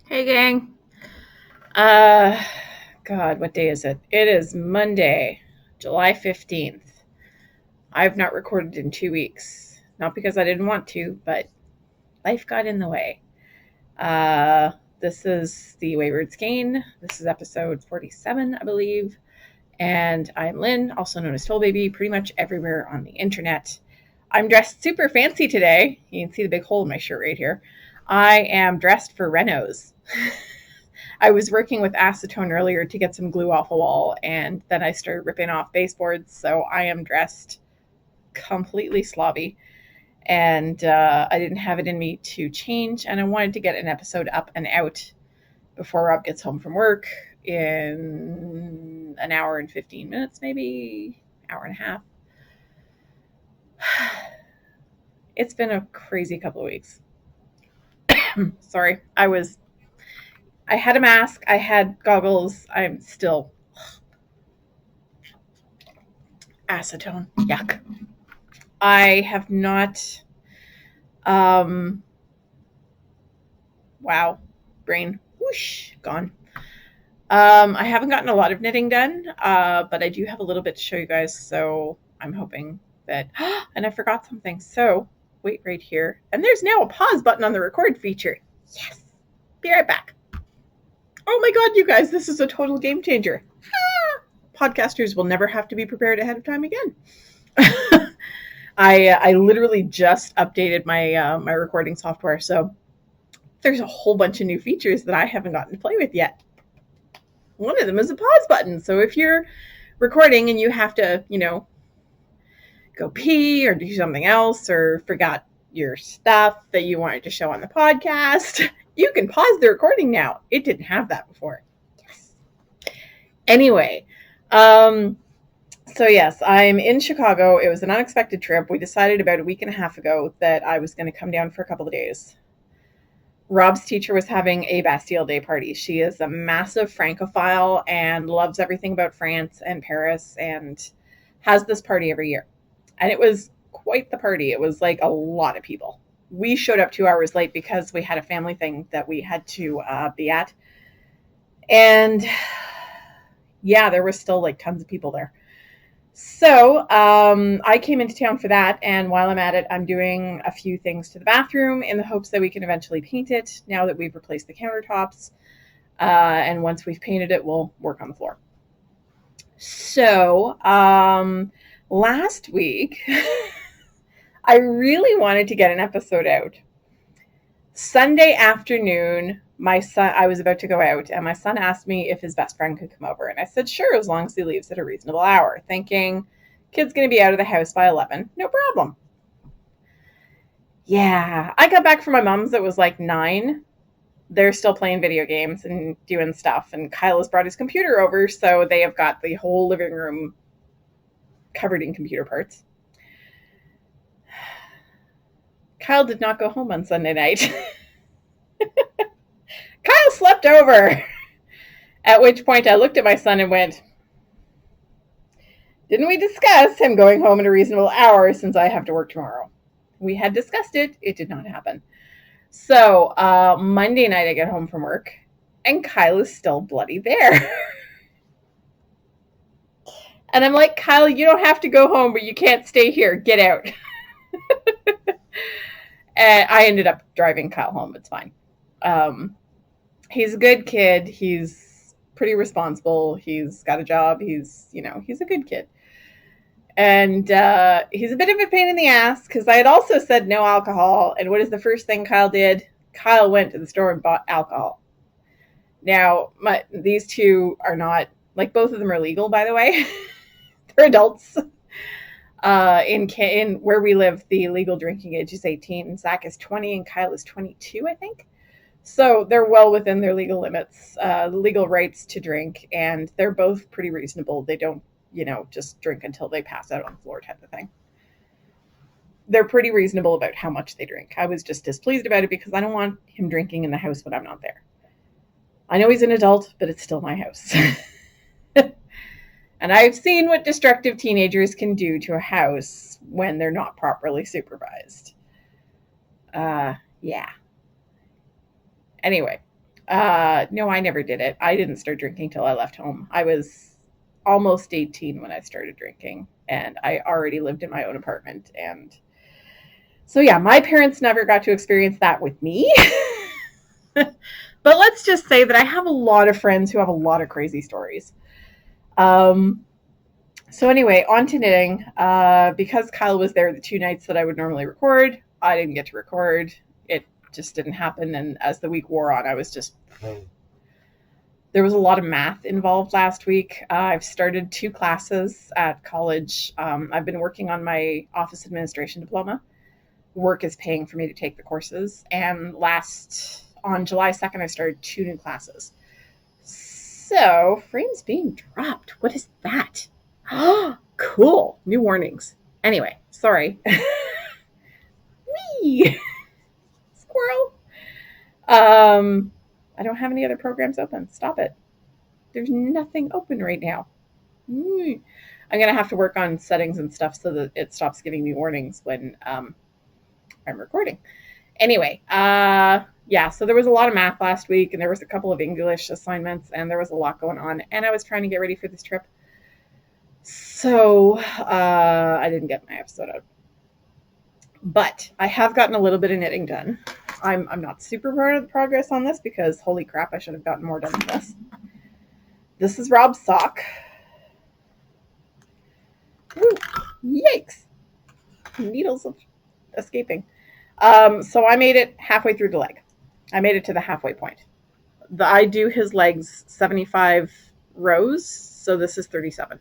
Hey, gang. Uh, God, what day is it? It is Monday, July 15th. I've not recorded in 2 weeks. Not because I didn't want to, but life got in the way. Uh, this is the Wayward Skein. This is episode 47, I believe. And I'm Lynn, also known as Toll Baby, pretty much everywhere on the internet. I'm dressed super fancy today. You can see the big hole in my shirt right here. I am dressed for Renos. I was working with acetone earlier to get some glue off a wall, and then I started ripping off baseboards. So I am dressed completely slobby, and I didn't have it in me to change. And I wanted to get an episode up and out before Rob gets home from work in an hour and 15 minutes, maybe hour and a half. It's been a crazy couple of weeks. Sorry, I had a mask, I had goggles. I'm still acetone. Yuck. I have not. Um, wow, brain whoosh gone. I haven't gotten a lot of knitting done, but I do have a little bit to show you guys. So I'm hoping that. And I forgot something. So wait right here. And there's now a pause button on the record feature. Yes. Be right back. Oh my god, you guys, this is a total game changer. Podcasters will never have to be prepared ahead of time again. I literally just updated my recording software, so there's a whole bunch of new features that I haven't gotten to play with yet. One of them is a pause button. So if you're recording and you have to, go pee or do something else or forgot your stuff that you wanted to show on the podcast, you can pause the recording now. It didn't have that before. Yes. Anyway, so yes, I'm in Chicago. It was an unexpected trip. We decided about a week and a half ago that I was going to come down for a couple of days. Rob's teacher was having a Bastille Day party. She is a massive Francophile and loves everything about France and Paris and has this party every year. And it was quite the party. It was like a lot of people. We showed up 2 hours late because we had a family thing that we had to be at. And yeah, there was still like tons of people there. So I came into town for that, and while I'm at it, I'm doing a few things to the bathroom in the hopes that we can eventually paint it now that we've replaced the countertops. And once we've painted it, we'll work on the floor. So last week, I really wanted to get an episode out. Sunday afternoon, I was about to go out, and my son asked me if his best friend could come over. And I said, sure, as long as he leaves at a reasonable hour, thinking, kid's going to be out of the house by 11. No problem. Yeah, I got back from my mom's. It was like 9. They're still playing video games and doing stuff. And Kyle has brought his computer over, so they have got the whole living room covered in computer parts. Kyle did not go home on Sunday night. Kyle slept over. At which point I looked at my son and went, didn't we discuss him going home at a reasonable hour since I have to work tomorrow? We had discussed it. It did not happen. So Monday night I get home from work and Kyle is still bloody there. And I'm like, Kyle, you don't have to go home, but you can't stay here. Get out. And I ended up driving Kyle home. It's fine. He's a good kid. He's pretty responsible. He's got a job. He's a good kid. And he's a bit of a pain in the ass because I had also said no alcohol. And what is the first thing Kyle did? Kyle went to the store and bought alcohol. Now, these two are not, like, both of them are legal, by the way. They're adults. In where we live, the legal drinking age is 18. Zach is 20 and Kyle is 22, I think. So they're well within their legal limits, legal rights to drink, and they're both pretty reasonable. They don't, just drink until they pass out on the floor type of thing. They're pretty reasonable about how much they drink. I was just displeased about it because I don't want him drinking in the house when I'm not there. I know he's an adult, but it's still my house. And I've seen what destructive teenagers can do to a house when they're not properly supervised. Yeah. Anyway, No, I never did it. I didn't start drinking till I left home. I was almost 18 when I started drinking, and I already lived in my own apartment. And so, yeah, my parents never got to experience that with me. But let's just say that I have a lot of friends who have a lot of crazy stories. So anyway, on to knitting. Because Kyle was there the 2 nights that I would normally record, I didn't get to record. It just didn't happen. And as the week wore on, I was just... There was a lot of math involved last week. I've started 2 classes at college. I've been working on my office administration diploma. Work is paying for me to take the courses. And on July 2nd, I started 2 new classes. So, frames being dropped. What is that? Oh, cool. New warnings. Anyway, sorry. Whee! Squirrel. I don't have any other programs open. Stop it. There's nothing open right now. I'm going to have to work on settings and stuff so that it stops giving me warnings when I'm recording. Anyway, yeah, so there was a lot of math last week, and there was a couple of English assignments, and there was a lot going on, and I was trying to get ready for this trip. So I didn't get my episode out. But I have gotten a little bit of knitting done. I'm not super proud of the progress on this because, holy crap, I should have gotten more done than this. This is Rob's sock. Ooh, yikes. Needles escaping. So I made it halfway through the leg. I made it to the halfway point. I do his legs 75 rows, so this is 37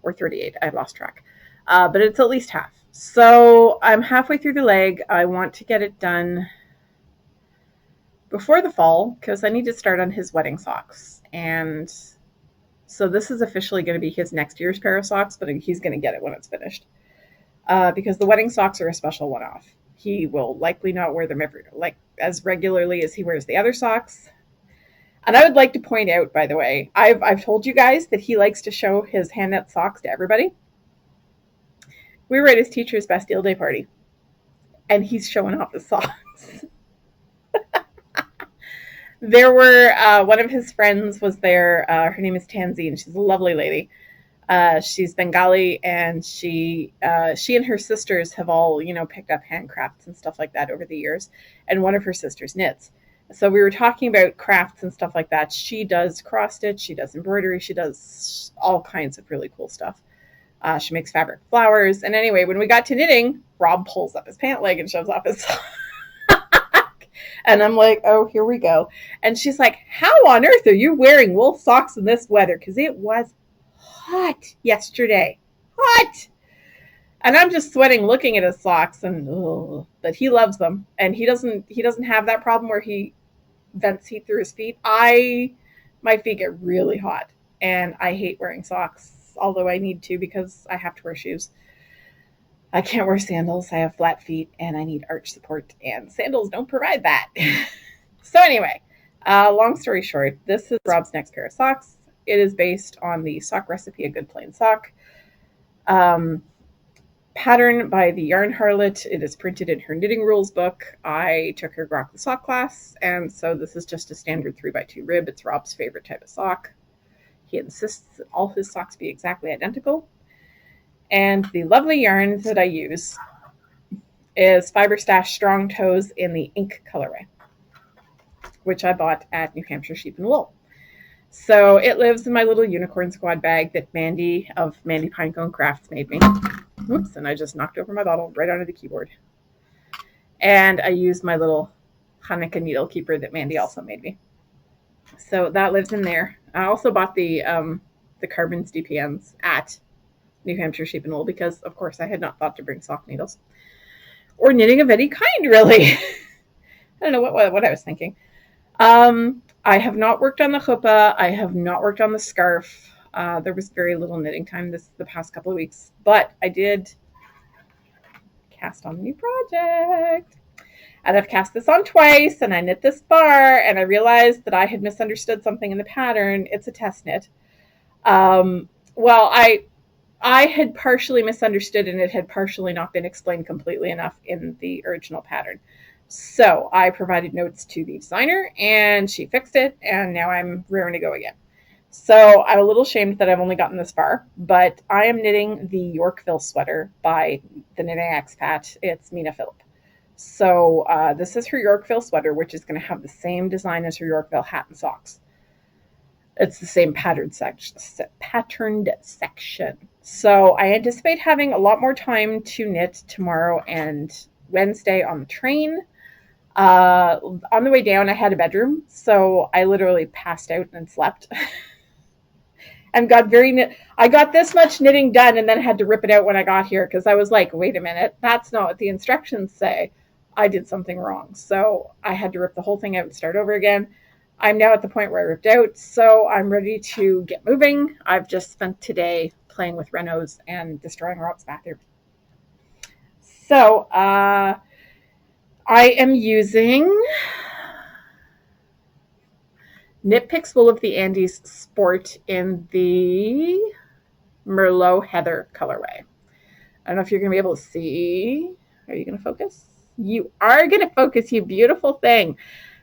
or 38. I lost track. But it's at least half. So I'm halfway through the leg. I want to get it done before the fall because I need to start on his wedding socks. And so this is officially going to be his next year's pair of socks, but he's going to get it when it's finished. Because the wedding socks are a special one-off. He will likely not wear them as regularly as he wears the other socks. And I would like to point out, by the way, I've told you guys that he likes to show his hand knit socks to everybody. We were at his teacher's Bastille Day party, and he's showing off his socks. There were, one of his friends was there. Her name is Tansy, and she's a lovely lady. She's Bengali, and she and her sisters have all, picked up handcrafts and stuff like that over the years. And one of her sisters knits. So we were talking about crafts and stuff like that. She does cross stitch, she does embroidery, she does all kinds of really cool stuff. She makes fabric flowers. And anyway, when we got to knitting, Rob pulls up his pant leg and shows off his sock. And I'm like, oh, here we go. And she's like, how on earth are you wearing wool socks in this weather? Because it was hot yesterday. Hot. And I'm just sweating looking at his socks, but he loves them. And he doesn't have that problem where he vents heat through his feet. My feet get really hot, and I hate wearing socks, although I need to because I have to wear shoes. I can't wear sandals. I have flat feet, and I need arch support, and sandals don't provide that. So anyway, long story short, this is Rob's next pair of socks. It is based on the sock recipe, A Good Plain Sock. Pattern by the Yarn Harlot. It is printed in her knitting rules book. I took her Grok the Sock class, and so this is just a standard 3x2 rib. It's Rob's favorite type of sock. He insists that all his socks be exactly identical. And the lovely yarn that I use is Fiber Stash Strong Toes in the ink colorway, which I bought at New Hampshire Sheep and Wool. So it lives in my little unicorn squad bag that Mandy of Mandy Pinecone Crafts made me. Whoops, and I just knocked over my bottle right onto the keyboard. And I used my little Hanukkah needle keeper that Mandy also made me. So that lives in there. I also bought the Carbons DPNs at New Hampshire Sheep and Wool because, of course, I had not thought to bring sock needles. Or knitting of any kind, really. I don't know what I was thinking. I have not worked on the chuppah. I have not worked on the scarf. There was very little knitting time the past couple of weeks. But I did cast on a new project. And I've cast this on twice, and I knit this bar, and I realized that I had misunderstood something in the pattern. It's a test knit. Well, I had partially misunderstood, and it had partially not been explained completely enough in the original pattern. So I provided notes to the designer and she fixed it, and now I'm raring to go again. So I'm a little ashamed that I've only gotten this far, but I am knitting the Yorkville sweater by the Knitting Expat. It's Mina Phillip. So this is her Yorkville sweater, which is going to have the same design as her Yorkville hat and socks. It's the same patterned section. So I anticipate having a lot more time to knit tomorrow and Wednesday on the train. On the way down, I had a bedroom, so I literally passed out and slept. And I got this much knitting done and then had to rip it out when I got here because I was like, wait a minute, that's not what the instructions say. I did something wrong. So I had to rip the whole thing out and start over again. I'm now at the point where I ripped out, so I'm ready to get moving. I've just spent today playing with Renos and destroying Rob's bathroom. So I am using Knit Picks Wool of the Andes Sport in the Merlot Heather colorway. I don't know if you're going to be able to see. Are you going to focus? You are going to focus, you beautiful thing.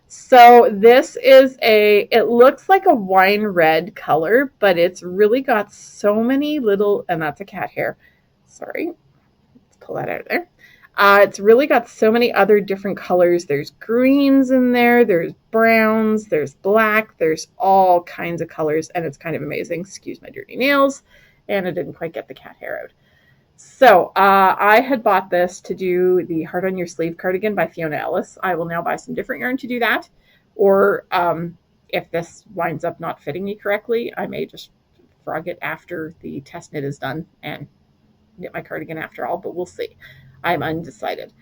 So this is it looks like a wine red color, but it's really got so many little, and that's a cat hair. Sorry. Let's pull that out of there. It's really got so many other different colors. There's greens in there, there's browns, there's black, there's all kinds of colors, and it's kind of amazing. Excuse my dirty nails, and I didn't quite get the cat hair out. So I had bought this to do the Heart on Your Sleeve cardigan by Fiona Ellis. I will now buy some different yarn to do that, or if this winds up not fitting me correctly, I may just frog it after the test knit is done and knit my cardigan after all, but we'll see. I'm undecided.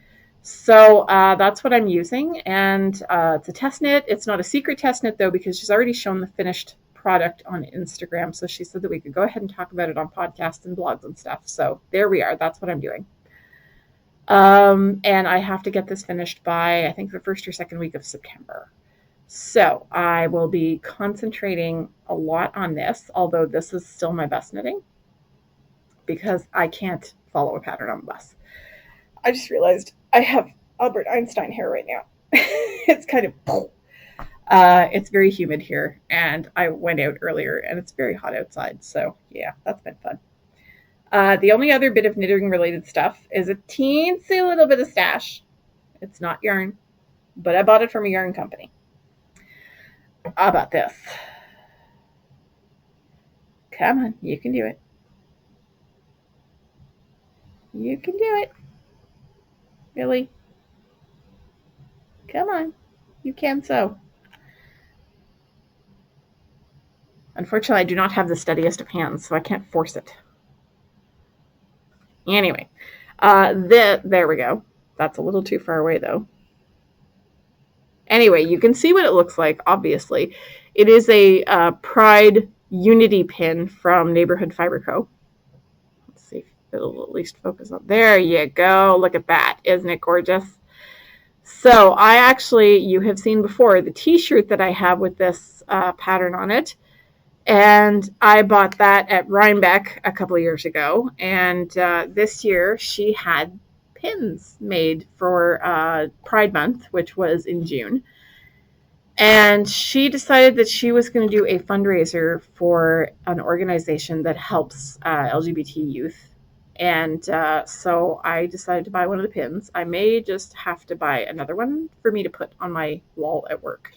So that's what I'm using, and it's a test knit. It's not a secret test knit, though, because she's already shown the finished product on Instagram, so she said that we could go ahead and talk about it on podcasts and blogs and stuff. So there we are. That's what I'm doing. And I have to get this finished by, I think, the first or second week of September. So I will be concentrating a lot on this, although this is still my bus knitting because I can't follow a pattern on the bus. I just realized I have Albert Einstein hair right now. It's kind of, it's very humid here, and I went out earlier, and it's very hot outside. So yeah, that's been fun. The only other bit of knitting related stuff is a teensy little bit of stash. It's not yarn, but I bought it from a yarn company. How about this? Come on, you can do it. You can do it. Really? Come on. You can sew. Unfortunately, I do not have the steadiest of hands, so I can't force it. Anyway, there we go. That's a little too far away, though. Anyway, you can see what it looks like, obviously. It is a Pride Unity pin from Neighborhood Fiber Co. Let's see if it'll at least focus on. There you go. Look at that. Isn't it gorgeous? So you have seen before the t-shirt that I have with this pattern on it. And I bought that at Rhinebeck a couple of years ago. And this year she had pins made for Pride Month, which was in June. And she decided that she was going to do a fundraiser for an organization that helps LGBT youth. And so I decided to buy one of the pins. I may just have to buy another one for me to put on my wall at work.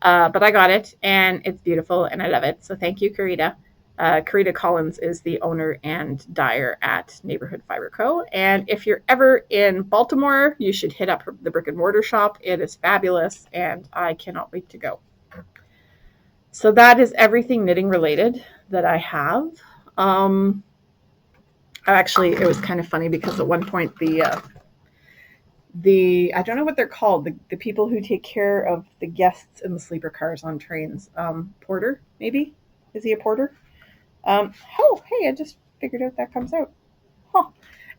But I got it, and it's beautiful, and I love it. So thank you, Karita. Karita Collins is the owner and dyer at Neighborhood Fiber Co. And if you're ever in Baltimore, you should hit up the brick and mortar shop. It is fabulous, and I cannot wait to go. So that is everything knitting related that I have. Actually, it was kind of funny because at one point the I don't know what they're called, the people who take care of the guests in the sleeper cars on trains, porter, maybe? Is he a porter? Oh, hey, I just figured out that comes out. Huh.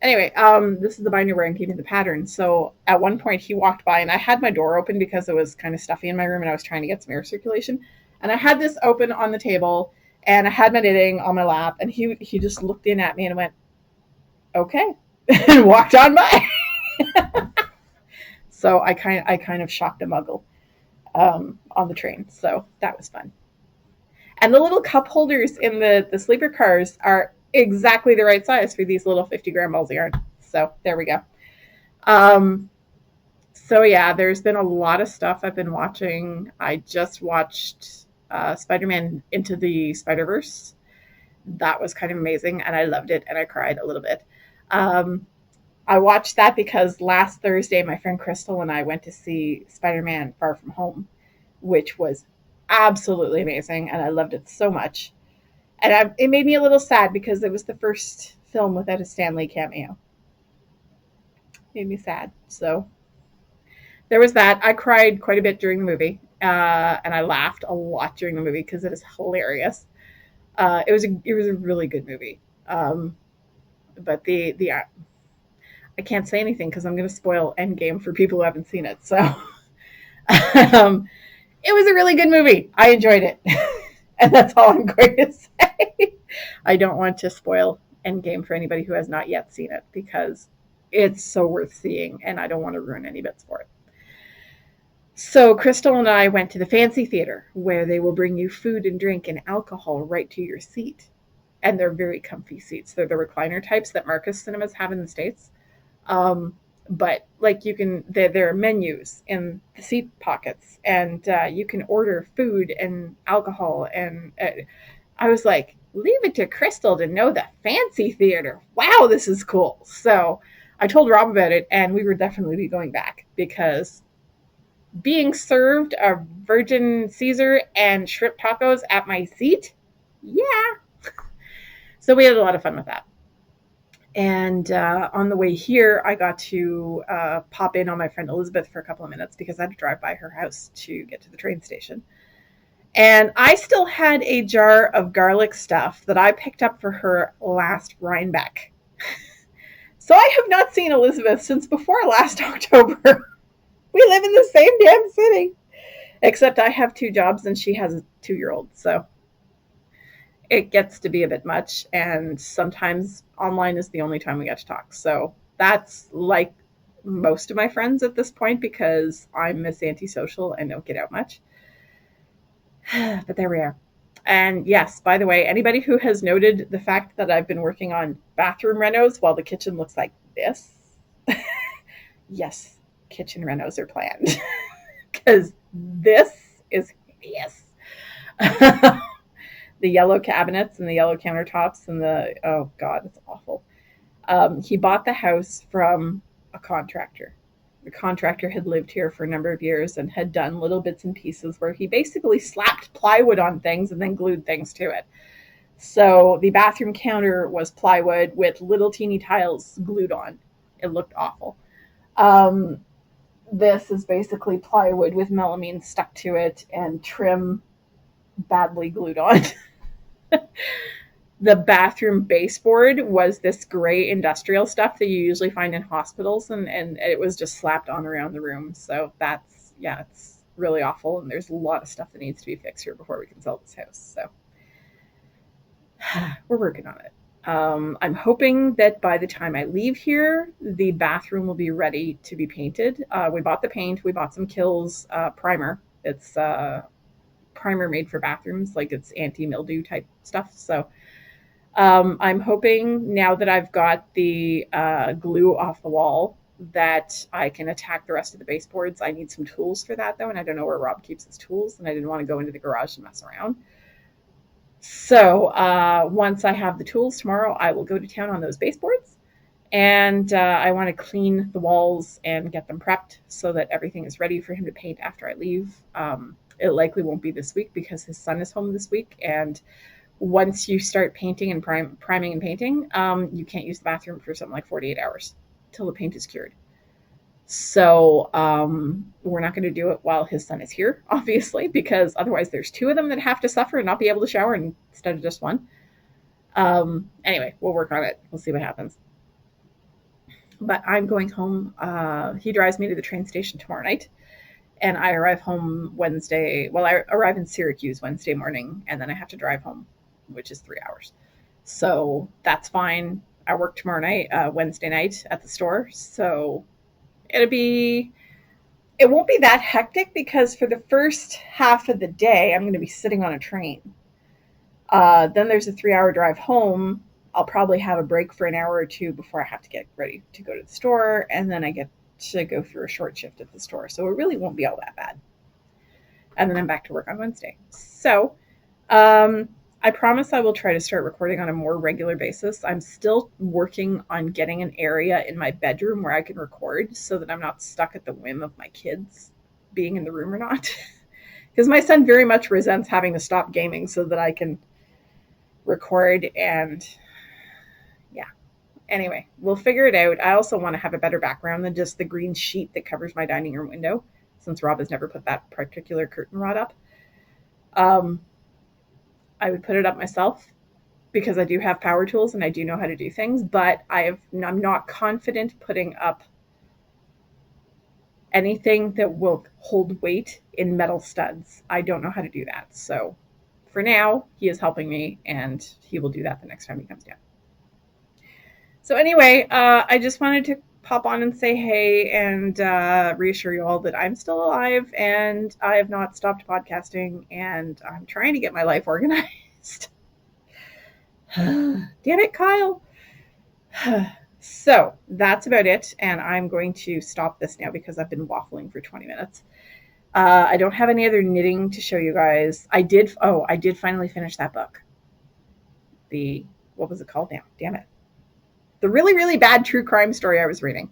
Anyway, this is the binder where I'm keeping the pattern. So at one point he walked by, and I had my door open because it was kind of stuffy in my room and I was trying to get some air circulation. And I had this open on the table, and I had my knitting on my lap, and he just looked in at me and went, okay, and walked on by. So I kind of shocked a muggle on the train. So that was fun. And the little cup holders in the sleeper cars are exactly the right size for these little 50-gram balls of yarn. So there we go. Um, so yeah, there's been a lot of stuff I've been watching. I just watched Spider-Man Into the Spider-Verse. That was kind of amazing, and I loved it, and I cried a little bit. Um, I watched that because last Thursday, my friend Crystal and I went to see Spider-Man Far From Home, which was absolutely amazing, and I loved it so much. And it made me a little sad because it was the first film without a Stan Lee cameo. Made me sad. So there was that. I cried quite a bit during the movie, and I laughed a lot during the movie because it is hilarious. It was a really good movie. But the I can't say anything because I'm going to spoil Endgame for people who haven't seen it. So it was a really good movie. I enjoyed it, and that's all I'm going to say. I don't want to spoil Endgame for anybody who has not yet seen it because it's so worth seeing, and I don't want to ruin any bits for it. So Crystal and I went to the fancy theater where they will bring you food and drink and alcohol right to your seat. And they're very comfy seats. They're the recliner types that Marcus cinemas have in the States. But like there are menus in the seat pockets, and you can order food and alcohol. And I was like, leave it to Crystal to know the fancy theater. Wow, this is cool. So I told Rob about it, and we would definitely be going back because being served a Virgin Caesar and shrimp tacos at my seat, yeah. So we had a lot of fun with that. And on the way here, I got to pop in on my friend Elizabeth for a couple of minutes because I had to drive by her house to get to the train station. And I still had a jar of garlic stuff that I picked up for her last Rhinebeck. So I have not seen Elizabeth since before last October. We live in the same damn city. Except I have 2 jobs and she has a 2-year-old. So it gets to be a bit much. And sometimes online is the only time we get to talk. So that's like most of my friends at this point because I'm Miss Antisocial and don't get out much. But there we are. And yes, by the way, anybody who has noted the fact that I've been working on bathroom renos while the kitchen looks like this, yes, kitchen renos are planned because this is hideous. The yellow cabinets and the yellow countertops and oh God, it's awful. He bought the house from a contractor. The contractor had lived here for a number of years and had done little bits and pieces where he basically slapped plywood on things and then glued things to it. So the bathroom counter was plywood with little teeny tiles glued on. It looked awful. This is basically plywood with melamine stuck to it and trim badly glued on. The bathroom baseboard was this gray industrial stuff that you usually find in hospitals, and it was just slapped on around the room. So it's really awful, and there's a lot of stuff that needs to be fixed here before we can sell this house. So we're working on it. I'm hoping that by the time I leave here, the bathroom will be ready to be painted. We bought the paint. We bought some Kills primer. It's primer made for bathrooms, like it's anti-mildew type stuff. So I'm hoping now that I've got the glue off the wall that I can attack the rest of the baseboards. I need some tools for that, though, and I don't know where Rob keeps his tools, and I didn't want to go into the garage and mess around. So once I have the tools tomorrow, I will go to town on those baseboards, and I want to clean the walls and get them prepped so that everything is ready for him to paint after I leave. It likely won't be this week because his son is home this week, and once you start painting and priming and painting, you can't use the bathroom for something like 48 hours till the paint is cured. So we're not going to do it while his son is here, obviously, because otherwise there's 2 of them that have to suffer and not be able to shower instead of just one. Anyway, we'll work on it. We'll see what happens. But I'm going home. He drives me to the train station tomorrow night. And I arrive home Wednesday. Well, I arrive in Syracuse Wednesday morning, and then I have to drive home, which is 3 hours. So that's fine. I work tomorrow night, Wednesday night at the store. So it'll be it won't be that hectic because for the first half of the day, I'm going to be sitting on a train. Then there's a 3-hour drive home. I'll probably have a break for an hour or two before I have to get ready to go to the store. And then I get to go through a short shift at the store. So it really won't be all that bad. And then I'm back to work on Wednesday. So I promise I will try to start recording on a more regular basis. I'm still working on getting an area in my bedroom where I can record so that I'm not stuck at the whim of my kids being in the room or not. Because my son very much resents having to stop gaming so that I can record. And yeah, anyway, we'll figure it out. I also want to have a better background than just the green sheet that covers my dining room window, since Rob has never put that particular curtain rod up. I would put it up myself because I do have power tools and I do know how to do things, but I'm not confident putting up anything that will hold weight in metal studs. I don't know how to do that. So for now, he is helping me, and he will do that the next time he comes down. So anyway, I just wanted to pop on and say hey and reassure you all that I'm still alive and I have not stopped podcasting, and I'm trying to get my life organized. Damn it, Kyle. So that's about it, and I'm going to stop this now because I've been waffling for 20 minutes. I don't have any other knitting to show you guys. I did finally finish that book. What was it called now? Damn it. The really, really bad true crime story I was reading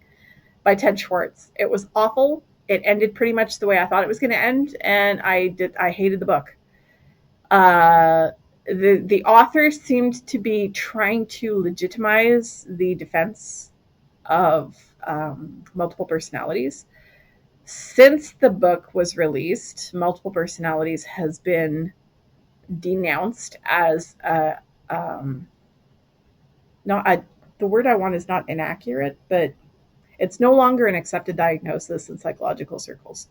by Ted Schwartz. It was awful. It ended pretty much the way I thought it was going to end, and I hated the book. The author seemed to be trying to legitimize the defense of multiple personalities. Since the book was released, multiple personalities has been denounced as the word I want is not inaccurate, but it's no longer an accepted diagnosis in psychological circles.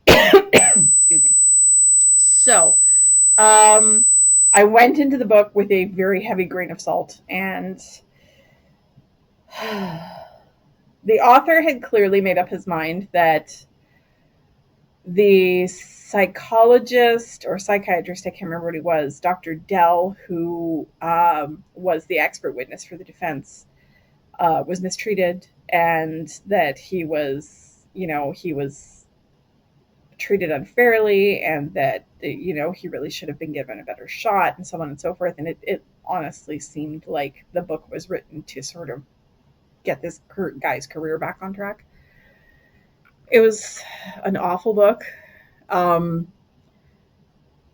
Excuse me. So, I went into the book with a very heavy grain of salt, and the author had clearly made up his mind that the psychologist or psychiatrist, I can't remember what he was, Dr. Dell, who was the expert witness for the defense, was mistreated, and that he was treated unfairly, and that he really should have been given a better shot, and so on and so forth. And it honestly seemed like the book was written to sort of get this guy's career back on track. It was an awful book.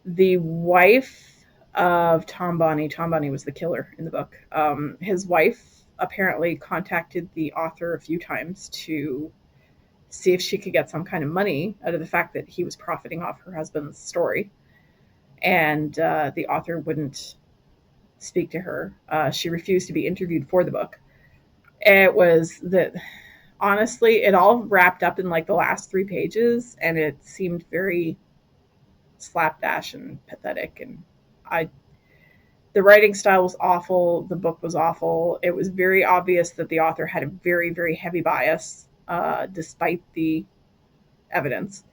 The wife of Tom Bonney was the killer in the book. His wife apparently contacted the author a few times to see if she could get some kind of money out of the fact that he was profiting off her husband's story. And the author wouldn't speak to her. She refused to be interviewed for the book. It was that, honestly, it all wrapped up in like the last 3 pages, and it seemed very slapdash and pathetic. And the writing style was awful. The book was awful. It was very obvious that the author had a very, very heavy bias, despite the evidence.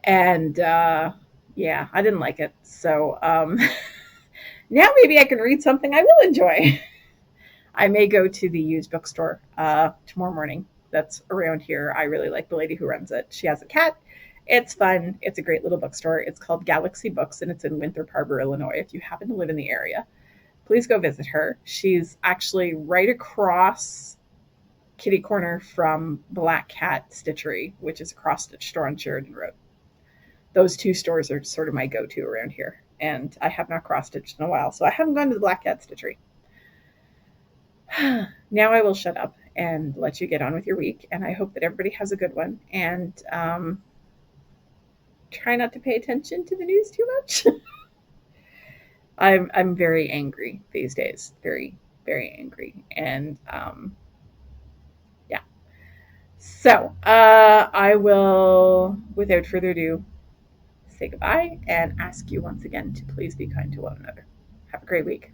And yeah, I didn't like it. So now maybe I can read something I will enjoy. I may go to the used bookstore tomorrow morning that's around here. I really like the lady who runs it. She has a cat. It's fun. It's a great little bookstore. It's called Galaxy Books, and it's in Winthrop Harbor, Illinois. If you happen to live in the area, please go visit her. She's actually right across kitty corner from Black Cat Stitchery, which is a cross-stitch store on Sheridan Road. Those 2 stores are sort of my go-to around here, and I have not cross-stitched in a while, so I haven't gone to the Black Cat Stitchery. Now I will shut up and let you get on with your week, and I hope that everybody has a good one, and try not to pay attention to the news too much. I'm very angry these days, very, very angry, and yeah. So I will, without further ado, say goodbye and ask you once again to please be kind to one another. Have a great week.